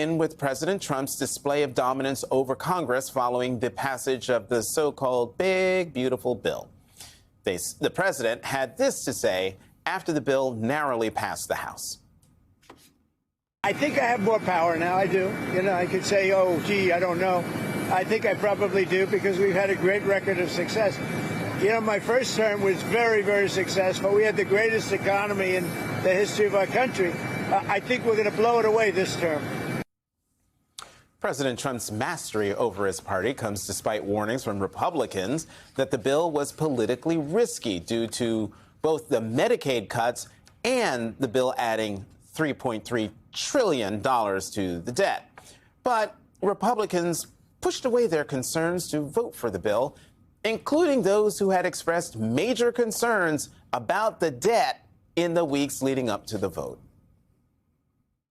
In with President Trump's display of dominance over Congress following the passage of the so-called big, beautiful bill. The president had this to say after the bill narrowly passed the House. I think I have more power now. I do. I could say, oh, gee, I don't know. I think I probably do because we've had a great record of success. My first term was very, very successful. We had the greatest economy in the history of our country. I think we're going to blow it away this term. President Trump's mastery over his party comes despite warnings from Republicans that the bill was politically risky due to both the Medicaid cuts and the bill adding $3.3 trillion to the debt. But Republicans pushed away their concerns to vote for the bill, including those who had expressed major concerns about the debt in the weeks leading up to the vote.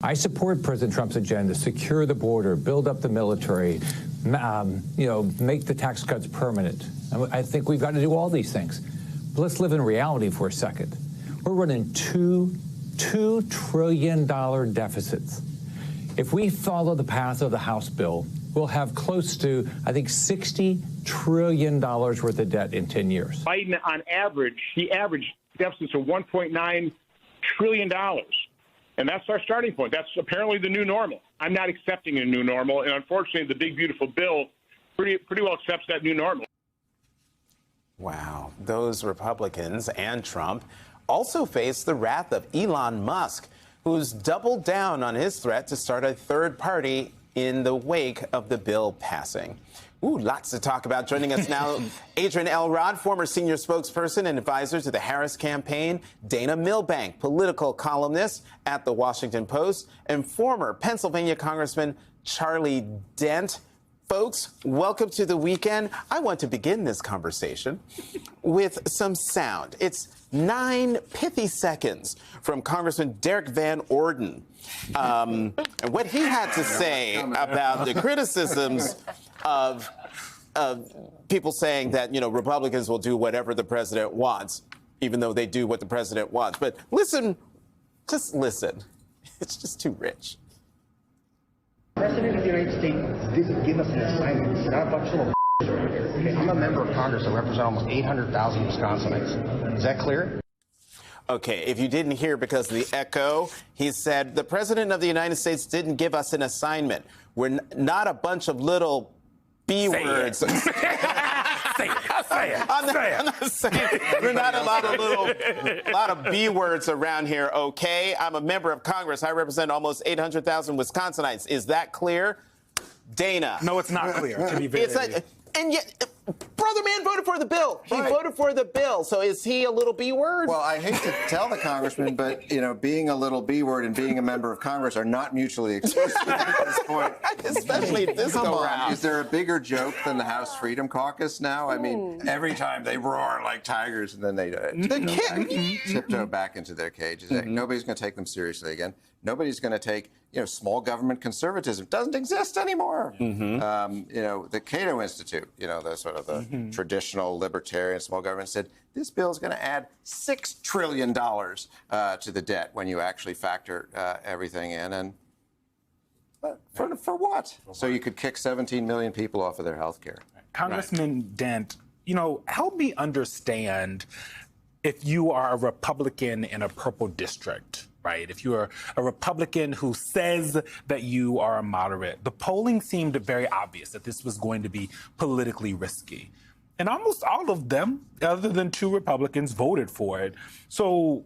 I support President Trump's agenda: secure the border, build up the military, make the tax cuts permanent. I think we've got to do all these things. But let's live in reality for a second. We're running $2 trillion deficits. If we follow the path of the House bill, we'll have close to, I think, $60 trillion worth of debt in 10 years. Biden, on average, he averaged deficits of $1.9 trillion. And that's our starting point. That's apparently the new normal. I'm not accepting a new normal. And unfortunately, the big, beautiful bill pretty well accepts that new normal. Wow. Those Republicans and Trump also face the wrath of Elon Musk, who's doubled down on his threat to start a third party in the wake of the bill passing. Ooh, lots to talk about. Joining us now, Adrian Elrod, former senior spokesperson and advisor to the Harris campaign, Dana Milbank, political columnist at The Washington Post, and former Pennsylvania Congressman Charlie Dent. Folks, welcome to the weekend. I want to begin this conversation with some sound. It's 9 pithy seconds from Congressman Derek Van Orden. And what he had to say about the criticisms of people saying that, Republicans will do whatever the president wants, even though they do what the president wants. But listen, just listen. It's just too rich. The President of the United States didn't give us an assignment. It's not a bunch of little over here. Okay, I'm a member of Congress that represent almost 800,000 Wisconsinites. Is that clear? Okay, if you didn't hear because of the echo, he said the President of the United States didn't give us an assignment. We're not a bunch of little B words. Say it. I'm not saying we're not a lot of B words around here. Okay, I'm a member of Congress. I represent almost 800,000 Wisconsinites. Is that clear, Dana? No, it's not clear. To be very. And yet, brother man voted for the bill. He voted for the bill. So is he a little B word? Well, I hate to tell the congressman, but, being a little B word and being a member of Congress are not mutually exclusive at this point. Especially this go round. Is there a bigger joke than the House Freedom Caucus now? I mean, every time they roar like tigers and then they tiptoe back into their cages. Nobody's going to take them seriously again. Nobody's going to take, small government conservatism. Doesn't exist anymore. The Cato Institute, the sort of the traditional libertarian small government said this bill is going to add $6 trillion to the debt when you actually factor everything in. And for what? So you could kick 17 million people off of their health care. Congressman Dent, help me understand if you are a Republican in a purple district. Right. If you are a Republican who says that you are a moderate, the polling seemed very obvious that this was going to be politically risky. And almost all of them, other than 2 Republicans, voted for it. So,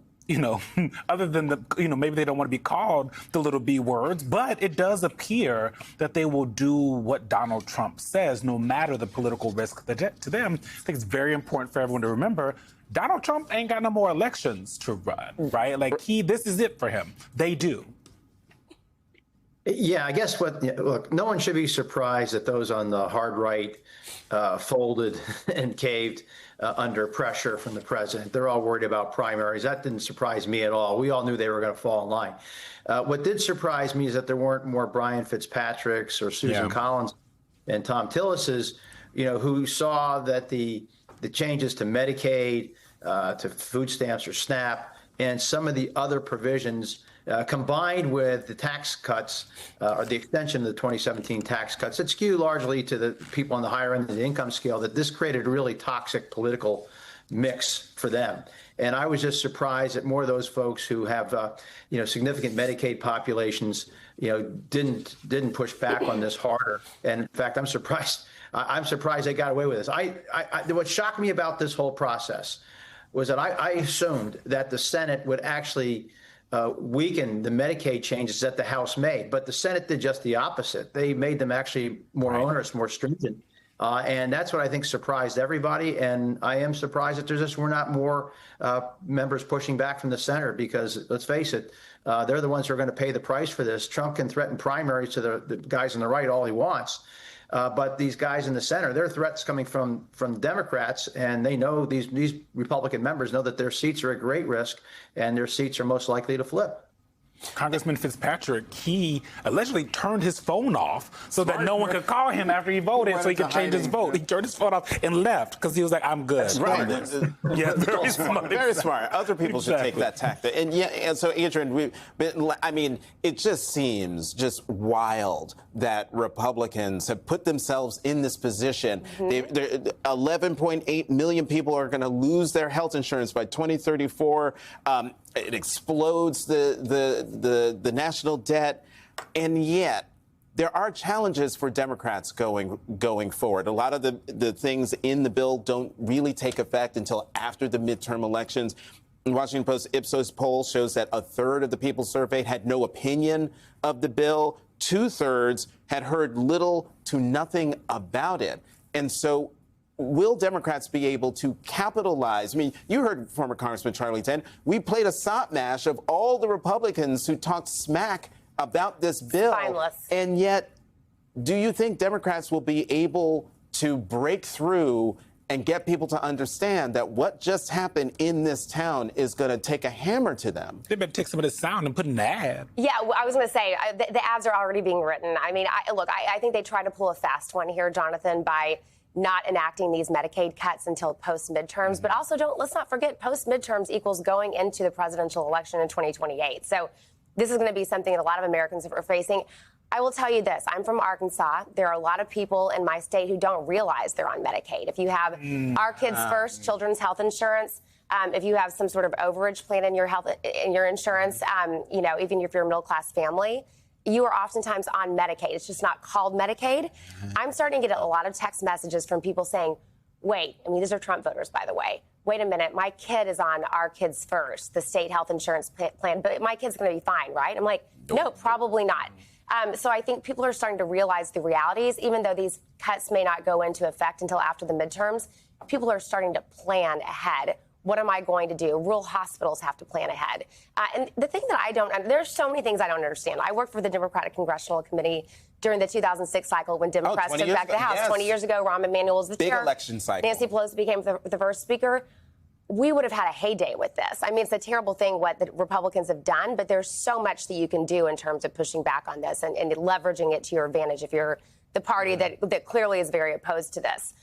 other than maybe they don't want to be called the little B words, but it does appear that they will do what Donald Trump says, no matter the political risk to them. I think it's very important for everyone to remember Donald Trump ain't got no more elections to run, right? This is it for him. They do. Yeah, I guess look, no one should be surprised that those on the hard right folded and caved under pressure from the president. They're all worried about primaries. That didn't surprise me at all. We all knew they were going to fall in line. What did surprise me is that there weren't more Brian Fitzpatricks or Susan Collins and Tom Tillis's, who saw that the changes to Medicaid, to food stamps or SNAP, and some of the other provisions combined with the tax cuts or the extension of the 2017 tax cuts that skew largely to the people on the higher end of the income scale, that this created a really toxic political mix for them. And I was just surprised that more of those folks who have, significant Medicaid populations, didn't push back on this harder. And in fact, I'm surprised they got away with this. What shocked me about this whole process was that I assumed that the Senate would actually weaken the Medicaid changes that the House made, but the Senate did just the opposite. They made them actually more onerous, more stringent. And that's what I think surprised everybody. And I am surprised that we're not more members pushing back from the center, because let's face it, they're the ones who are going to pay the price for this. Trump can threaten primaries to the guys on the right all he wants. But these guys in the center, their threats coming from Democrats, and they know these Republican members know that their seats are at great risk, and their seats are most likely to flip. Congressman Fitzpatrick, he allegedly turned his phone off so that no one could call him after he voted so he could change his vote. He turned his phone off and left because he was like, I'm good. Right. Yeah, very smart. Very smart. Other people should take that tactic. And so, Adrian, it just seems just wild that Republicans have put themselves in this position. 11.8 million people are going to lose their health insurance by 2034. It explodes the national debt, and yet there are challenges for Democrats going forward. A lot of the things in the bill don't really take effect until after the midterm elections. The Washington Post Ipsos poll shows that a third of the people surveyed had no opinion of the bill. 2/3 had heard little to nothing about it. And so, will Democrats be able to capitalize? I mean, you heard former Congressman Charlie Dent. We played a sop mash of all the Republicans who talked smack about this bill. Spineless. And yet, do you think Democrats will be able to break through and get people to understand that what just happened in this town is going to take a hammer to them? They better take some of this sound and put in an ad. Yeah, I was going to say, the ads are already being written. I mean, I think they tried to pull a fast one here, Jonathan, by not enacting these Medicaid cuts until post-midterms. But also, let's not forget, post-midterms equals going into the presidential election in 2028. So this is going to be something that a lot of Americans are facing. I will tell you this. I'm from Arkansas. There are a lot of people in my state who don't realize they're on Medicaid. If you have Our Kids First children's health insurance, if you have some sort of overage plan in your insurance, even if you're a middle-class family, you are oftentimes on Medicaid. It's just not called Medicaid. I'm starting to get a lot of text messages from people saying, wait, these are Trump voters, by the way. Wait a minute, my kid is on Our Kids First, the state health insurance plan, but my kid's going to be fine, right? I'm like, no, probably not. So I think people are starting to realize the realities, even though these cuts may not go into effect until after the midterms. People are starting to plan ahead. What am I going to do? Rural hospitals have to plan ahead. And the thing that there's so many things I don't understand. I worked for the Democratic Congressional Committee during the 2006 cycle when Democrats took back the House. Yes. 20 years ago, Rahm Emanuel was the chair. Big election cycle. Nancy Pelosi became the first speaker. We would have had a heyday with this. It's a terrible thing what the Republicans have done, but there's so much that you can do in terms of pushing back on this and leveraging it to your advantage if you're the party that clearly is very opposed to this.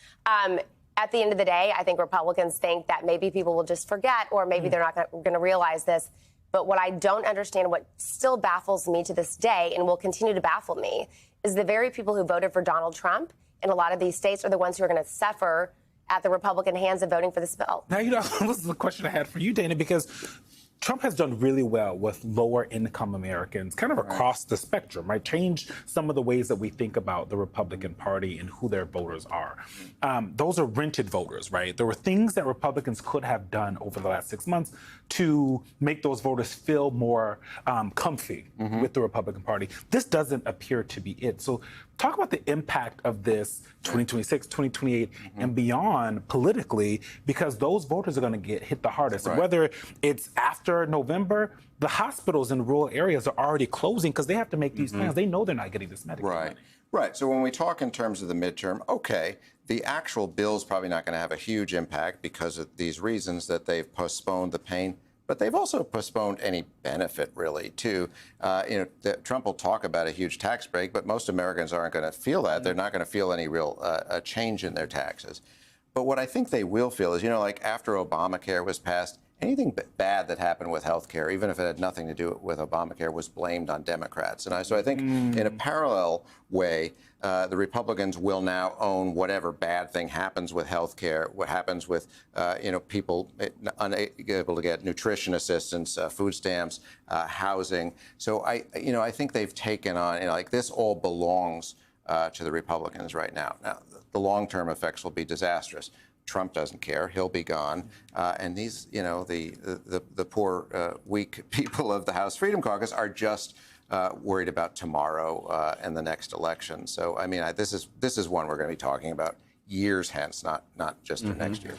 At the end of the day, I think Republicans think that maybe people will just forget, or maybe they're not going to realize this. But what I don't understand, what still baffles me to this day and will continue to baffle me, is the very people who voted for Donald Trump in a lot of these states are the ones who are going to suffer at the Republican hands of voting for this bill. Now, this is a question I had for you, Dana, because Trump has done really well with lower income Americans kind of across the spectrum, right? Changed some of the ways that we think about the Republican Party and who their voters are. Those are rented voters, right? There were things that Republicans could have done over the last 6 months to make those voters feel more comfy with the Republican Party. This doesn't appear to be it. So talk about the impact of this 2026, 2028, and beyond politically, because those voters are going to get hit the hardest. Right. Whether it's after November, the hospitals in rural areas are already closing because they have to make these plans. They know they're not getting this Medicaid money. Right. So when we talk in terms of the midterm, okay, the actual bill's probably not going to have a huge impact because of these reasons that they've postponed the pain. But they've also postponed any benefit, really, to, Trump will talk about a huge tax break, but most Americans aren't going to feel that. They're not going to feel any real change in their taxes. But what I think they will feel is, like after Obamacare was passed, anything bad that happened with health care, even if it had nothing to do with Obamacare, was blamed on Democrats. And so I think in a parallel way, the Republicans will now own whatever bad thing happens with health care, what happens with people unable to get nutrition assistance, food stamps, housing. So I think they've taken on, like, this all belongs to the Republicans right now. Now, the long-term effects will be disastrous. Trump doesn't care; he'll be gone, and these, the poor, weak people of the House Freedom Caucus are just worried about tomorrow and the next election. So, I mean, this is one we're going to be talking about years hence, not just next year.